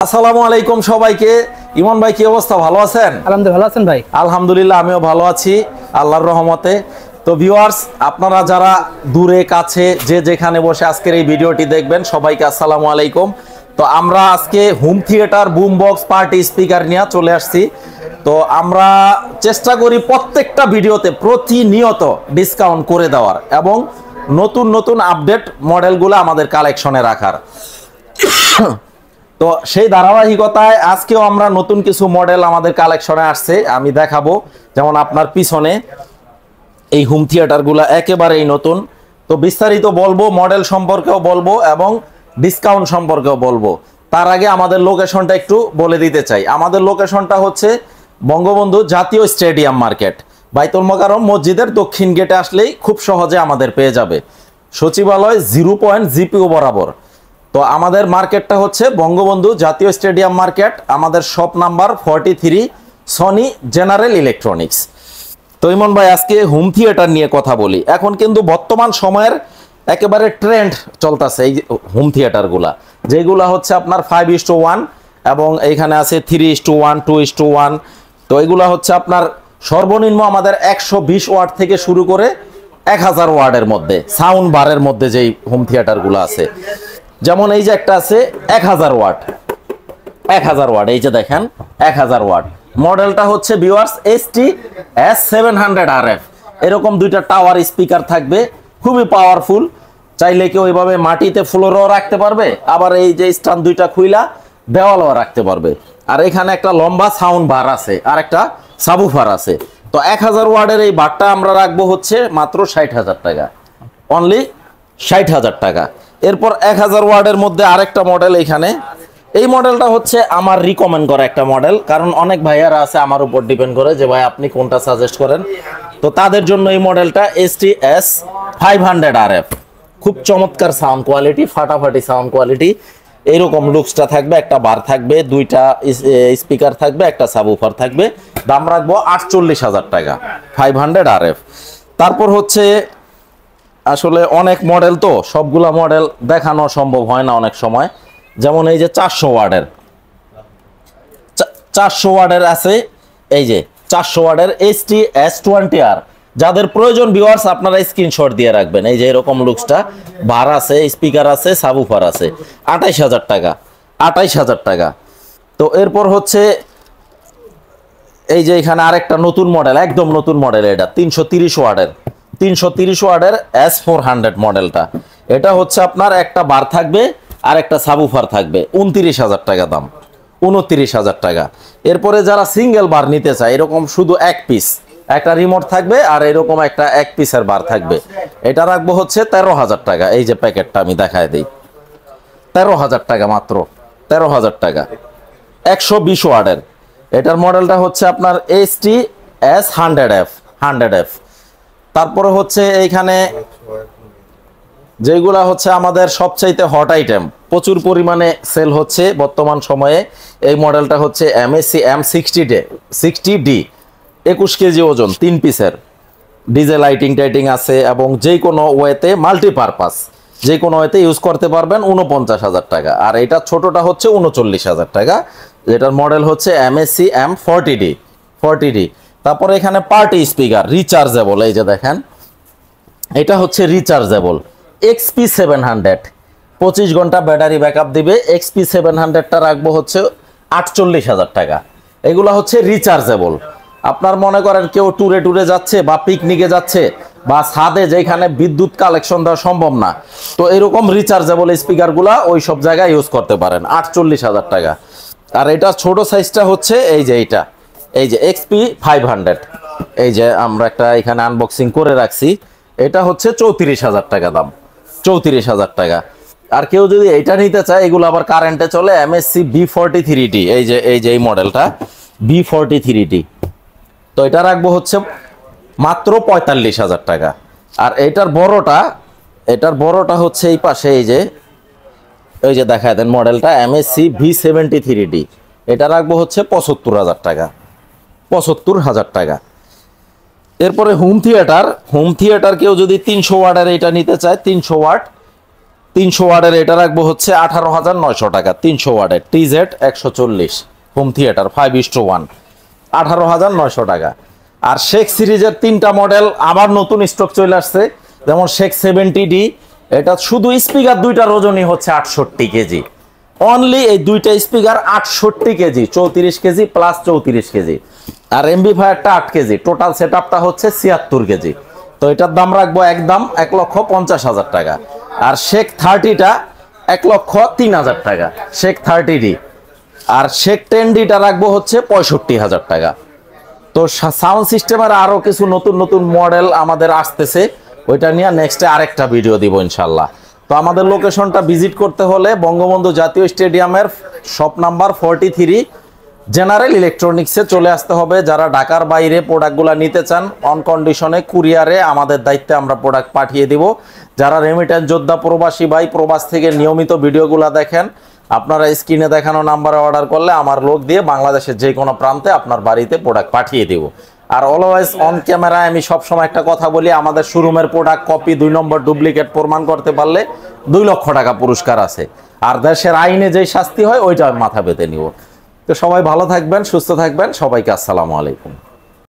আসসালামু আলাইকুম সবাইকে। ইমন ভাই কি অবস্থা, ভালো আছেন? আলহামদুলিল্লাহ, ভালো আছেন ভাই? আলহামদুলিল্লাহ, আমিও ভালো আছি আল্লাহর রহমতে। তো ভিউয়ার্স, আপনারা যারা দূরে কাছে যে যেখানে বসে আজকের এই ভিডিওটি দেখবেন, সবাইকে আসসালামু আলাইকুম। তো আমরা আজকে home theatre, broom box, party speaker নিয়ে চলে আসছি। তো আমরা চেষ্টা করি প্রত্যেকটা ভিডিওতে প্রতিনিয়ত ডিসকাউন্ট করে দেওয়ার এবং নতুন নতুন আপডেট মডেলগুলো আমাদের কালেকশনে রাখার। তো সেই ধারাবাহিকতায় আজকেও আমরা নতুন কিছু মডেল আমাদের কালেকশনে আসছে, আমি দেখাবো। যেমন আপনার পিছনে এই হোম থিয়েটারগুলো একেবারেই নতুন। তো বিস্তারিত বলবো, মডেল সম্পর্কেও বলবো এবং ডিসকাউন্ট সম্পর্কেও বলবো। তার আগে আমাদের লোকেশনটা একটু বলে দিতে চাই। আমাদের লোকেশনটা হচ্ছে বঙ্গবন্ধু জাতীয় স্টেডিয়াম মার্কেট, বাইতুল মোকাররম মসজিদের দক্ষিণ গেটে আসলেই খুব সহজে আমাদের পেয়ে যাবে। সচিবালয় 0 জিপিও বরাবর। তো আমাদের মার্কেটটা হচ্ছে বঙ্গবন্ধু জাতীয় স্টেডিয়াম মার্কেট। আমাদের shop number 43, Sony general electronics. তো ইমন ভাই, আজকে হোম থিয়েটার নিয়ে কথা বলি। এখন কিন্তু বর্তমান সময়ের একেবারে ট্রেন্ড চলতেছে এই হোম থিয়েটারগুলা, যেগুলা হচ্ছে আপনার 5:1 এবং এইখানে আছে 3:1, 2:1। তো এগুলা হচ্ছে আপনার সর্বনিম্ন আমাদের 120 ওয়াট থেকে শুরু করে 1000 ওয়াটের মধ্যে, সাউন্ড বারের মধ্যে যেই হোম থিয়েটারগুলো আছে। যেমন এই যে একটা আছে 1000 ওয়াট, 1000 ওয়াট, এই যে দেখেন 1000 ওয়াট। মডেলটা হচ্ছে ভিউয়ার্স ST-S700RF। এরকম দুইটা টাওয়ার স্পিকার থাকবে, খুবই পাওয়ারফুল। চাইলে কেউ এইভাবে মাটিতে ফ্লোরেও রাখতে পারবে, আবার এই যে স্ট্যান্ড দুইটা খুইলা দেওয়ালও রাখতে পারবে। আর এখানে একটা লম্বা সাউন্ড বার আছে আর একটা সাবুফার আছে। তো 1000 ওয়াটের এই বারটা আমরা রাখবো হচ্ছে মাত্র 60,000 টাকা, অনলি 60,000 টাকা। এরপর 1000 ওয়াটের মধ্যে আরেকটা মডেল এইখানে। এই মডেলটা হচ্ছে আমার রিকমেন্ড করা একটা মডেল, কারণ অনেক ভাইয়ারা আছে আমার উপর ডিপেন্ড করে যে ভাই আপনি কোনটা সাজেস্ট করেন। তো তাদের জন্য এই মডেলটা ST-S500RF। খুব চমৎকার সাউন্ড কোয়ালিটি, ফাটাফাটি সাউন্ড কোয়ালিটি। এইরকম লুকসটা থাকবে, একটা বার থাকবে, দুইটা স্পিকার থাকবে, একটা সাবউফার থাকবে। দাম রাখবো 48,000 টাকা, 500RF। তারপর হচ্ছে আসলে অনেক মডেল, তো সবগুলা মডেল দেখানো সম্ভব হয় না অনেক সময়। যেমন এই যে 400 ওয়াটের, 400 ওয়াটের আছে, এই যে 400 ওয়াটের ST-S20R। যাদের প্রয়োজন ভিউয়ার্স, আপনারা স্ক্রিনশট দিয়ে রাখবেন। এই যে এরকম লুকসটা, বার আছে, স্পিকার আছে, সাবউফার আছে। 28,000 টাকা, 28,000 টাকা। তো এরপর হচ্ছে এই যে এখানে আরেকটা নতুন মডেল, একদম নতুন মডেল, এটা 330 ওয়াটের, 330 ওয়াটের S400 মডেলটা। এটা হচ্ছে আপনার একটা বার থাকবে আর একটা সাবউফার থাকবে, 29,000 টাকা দাম, 29,000 টাকা। এরপরে যারা সিঙ্গেল বার নিতে চায়, এরকম শুধু এক পিস, একটা রিমোট থাকবে আর এরকম একটা এক পিসের বার থাকবে, এটা রাখবো হচ্ছে 13,000 টাকা। এই যে প্যাকেটটা আমি দেখায় দিই, 13,000 টাকা, মাত্র 13,000 টাকা। 120 ওয়াটের এটার মডেলটা হচ্ছে আপনার ST-S100F, 100F। তারপরে হচ্ছে এইখানে যেগুলা হচ্ছে আমাদের সবচাইতে হট আইটেম, প্রচুর পরিমাণে সেল হচ্ছে বর্তমান সময়ে, এই মডেলটা হচ্ছে MSC M60D, 21 কেজি ওজন, 3 পিসের, ডিজে লাইটিং টাইটিং আছে এবং যে কোনো ওয়েতে মাল্টিপারপাস, যে কোনো ওয়েতে ইউজ করতে পারবেন। 49,000 টাকা। আর এটা ছোটটা হচ্ছে 39,000 টাকা, যেটার মডেল হচ্ছে MSC M40D। তারপরে এখানে পার্টি স্পিকার রিচার্জেবল, এই যে দেখেন, এটা হচ্ছে রিচার্জেবল XP700, 25 ঘন্টা ব্যাটারি ব্যাকআপ দিবে। XP700টা রাখবো হচ্ছে 48,000 টাকা। এগুলো হচ্ছে রিচার্জেবল। আপনার মনে করেন কেউ ট্যুরে যাচ্ছে বা পিকনিকে যাচ্ছে বা ছাদে যেখানে বিদ্যুৎ কালেকশন দেওয়া সম্ভব না, তো এরকম রিচার্জেবল স্পিকারগুলা ওই সব জায়গায় ইউজ করতে পারেন, 48,000 টাকা। আর এটা ছোট সাইজটা হচ্ছে এই যে এইটা, এই যে XP500, এই যে আমরা একটা এখানে আনবক্সিং করে রাখছি, এটা হচ্ছে 34,000 টাকা দাম, 34,000 টাকা। আর কেউ যদি এটা নিতে চায়, এগুলো আবার কারেন্টে চলে, MSC B43D, এই যে এই মডেলটা B43D। তো এটা রাখবো হচ্ছে মাত্র 45,000 টাকা। আর এটার বড়টা হচ্ছে এই পাশে, এই যে দেখায় দেন মডেলটা MSC V73D, এটা রাখবো হচ্ছে 75,000 টাকা, 75,000 টাকা। এরপরে হোম থিয়েটার কেউ যদি 300 ওয়াটের এটা নিতে চায়, 300 ওয়াট, 300 ওয়াটের এটা রাখবো হচ্ছে 18,900 টাকা। 300 ওয়াটের টিজেড 140 হোম থিয়েটার 5:1 18,900 টাকা। আর শেখ সিরিজের 3টা মডেল আবার নতুন স্টক চলে আসছে, যেমন শেখ 70D, এটা শুধু স্পিকার দুইটার ওজনই হচ্ছে 68 কেজি। অনলি এই দুইটা speaker 68 kg, 34 kg plus 34 kg. আর এমবিফায়ারটা 8 কেজি, টোটাল সেটআপটা হচ্ছে 76 কেজি। তো এটার দাম রাখবো একদম 1,50,000 টাকা। আর শেখ 30টা 1,03,000 টাকা শেখ 30D। আর শেখ 10Dটা রাখবো হচ্ছে 65,000 টাকা। তো সাউন্ড সিস্টেমের আরো কিছু নতুন নতুন মডেল আমাদের আসতেছে, ওইটা নিয়ে নেক্সটে আরেকটা ভিডিও দিব ইনশাল্লাহ। তো আমাদের লোকেশনটা ভিজিট করতে হলে বঙ্গবন্ধু জাতীয় স্টেডিয়ামের শপ নাম্বার 43 জেনারেল ইলেকট্রনিক্সে চলে আসতে হবে। যারা ঢাকার বাইরে প্রোডাক্টগুলো নিতে চান অন কন্ডিশনে কুরিয়ারে আমাদের দায়িত্বে আমরা প্রোডাক্ট পাঠিয়ে দিব। যারা রেমিটেন্স যোদ্ধা প্রবাসী ভাই প্রবাস থেকে নিয়মিত ভিডিওগুলো দেখেন, আপনারা স্ক্রিনে দেখানো নাম্বারে অর্ডার করলে আমার লোক দিয়ে বাংলাদেশের যে কোনো প্রান্তে আপনার বাড়িতে প্রোডাক্ট পাঠিয়ে দেব। আর অলওয়েজ অন ক্যামেরায় আমি সবসময় একটা কথা বলি, আমাদের শোরুমের প্রোডাক্ট কপি 2 নম্বর ডুপ্লিকেট প্রমাণ করতে পারলে 2 লক্ষ টাকা পুরস্কার আছে। আর দেশের আইনে যেই শাস্তি হয় ওইটা আমি মাথা পেতে নিব। তো সবাই ভালো থাকবেন, সুস্থ থাকবেন, সবাইকে আসসালামু আলাইকুম।